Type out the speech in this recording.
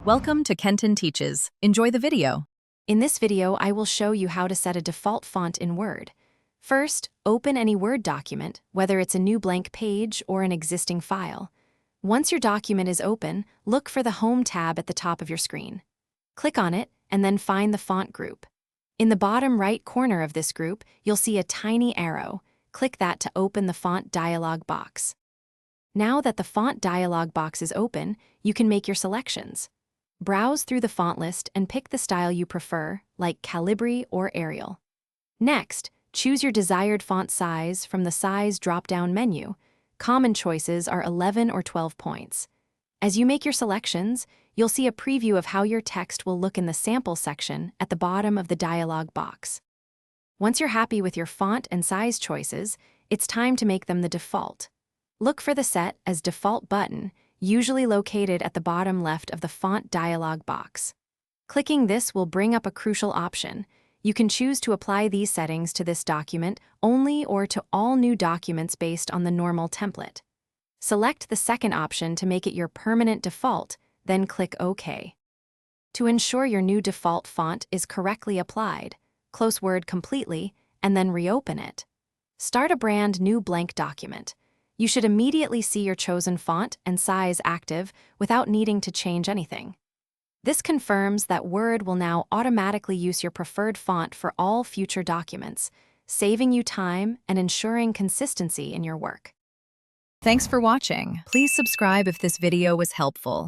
Welcome to Kenton Teaches. Enjoy the video. In this video, I will show you how to set a default font in Word. First, open any Word document, whether it's a new blank page or an existing file. Once your document is open, look for the Home tab at the top of your screen. Click on it, and then find the font group. In the bottom right corner of this group, you'll see a tiny arrow. Click that to open the font dialog box. Now that the font dialog box is open, you can make your selections. Browse through the font list and pick the style you prefer, like Calibri or Arial. Next, choose your desired font size from the Size drop-down menu. Common choices are 11 or 12 points. As you make your selections, you'll see a preview of how your text will look in the sample section at the bottom of the dialog box. Once you're happy with your font and size choices, it's time to make them the default. Look for the Set as Default button, usually located at the bottom left of the font dialog box. Clicking this will bring up a crucial option. You can choose to apply these settings to this document only or to all new documents based on the normal template. Select the second option to make it your permanent default, then click OK. To ensure your new default font is correctly applied, close Word completely and then reopen it. Start a brand new blank document. You should immediately see your chosen font and size active without needing to change anything. This confirms that Word will now automatically use your preferred font for all future documents, saving you time and ensuring consistency in your work. Thanks for watching. Please subscribe if this video was helpful.